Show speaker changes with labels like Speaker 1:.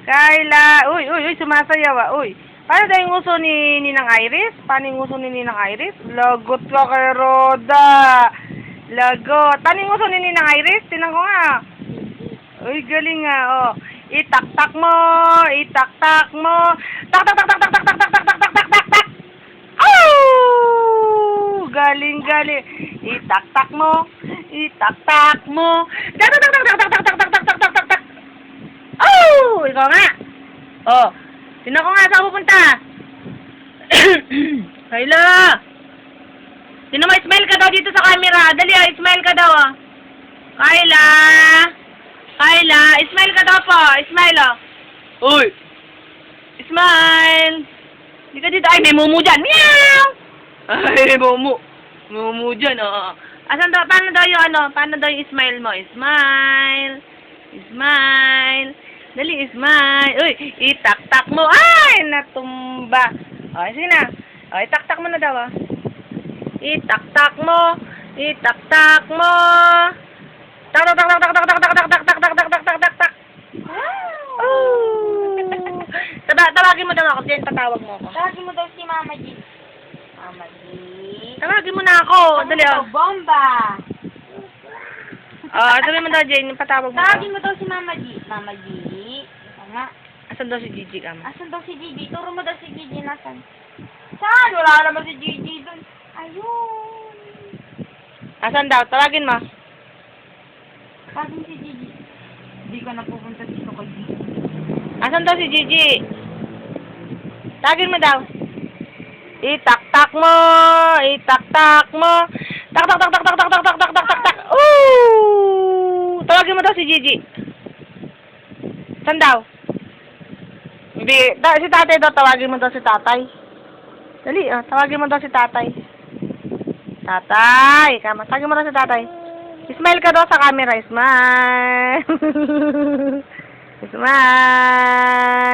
Speaker 1: Kayla. Uy, uy, uy, sumasayaw ah. Uy. Paano daw yung uso ni Ninang Iris? Paano yung uso ni Ninang Iris? Lagot ka kay Roda. Lagot. Paano yung uso ni Ninang Iris? Tinan ko nga. Uy, galing nga, oh. Itak-tak mo. Itak-tak mo. Tak-tak-tak-tak-tak-tak-tak-tak-tak-tak-tak-tak. Oh! Galing, galing. Itak-tak mo. Itak-tak mo. Tak-tak-tak-tak-tak-tak-tak-tak-tak-tak-tak. Oh! Ikaw nga. Oh. Sino ko nga saan pupunta? Kayla! Sino mo, smile ka daw dito sa camera. Dali ah, smile ka daw ah. Kayla! Kayla, smile ka daw po. Smile oh. Uy! Smile! Hindi ka dito. Ay, may mumu dyan. Meow! Ay, mumu. Mumu dyan oh. Asan daw? Paano daw yung ano? Paano daw yung smile mo? Smile! Smile! Dali, smile. Uy, itak-tak mo. Ay, natumba. Okay, sige na. Okay, itak-tak mo na daw, ah. Itak-tak mo. Itak-tak mo. Tak-tak-tak-tak-tak-tak-tak-tak-tak-tak-tak-tak-tak-tak-tak. Oh. Tawagin mo daw ako. Diyan, tatawag mo ako.
Speaker 2: Tawagin mo daw si Mama G. Mama G.
Speaker 1: Tawagin mo na ako. Dali, ah.
Speaker 2: Bomba.
Speaker 1: Sabi mo daw, Jane, patawag mo.
Speaker 2: Tawagin mo daw si Mama G. Mama G. Nga.
Speaker 1: Asan daw si Gigi, Kama?
Speaker 2: Asan daw si Gigi? Turo mo daw si Gigi. Nasaan? Saan? Wala naman si Gigi dun. Ayun.
Speaker 1: Asan daw? Tawagin mo.
Speaker 2: Tawagin si Gigi. Hindi ka na pupunta dito kay Gigi.
Speaker 1: Asan daw si Gigi? Tawagin mo daw. Itak-tak mo. Itak-tak mo. Tak-tak-tak-tak-tak-tak-tak-tak-tak-tak. Ooh! Tawagin mo daw si Gigi. Saan daw? Hindi. Si tatay daw. Tawagin mo daw si tatay. Dali, tawagin mo daw si tatay. Tatay! Kama. Tawagin mo daw si tatay. Smile ka daw sa camera. Smile! Smile!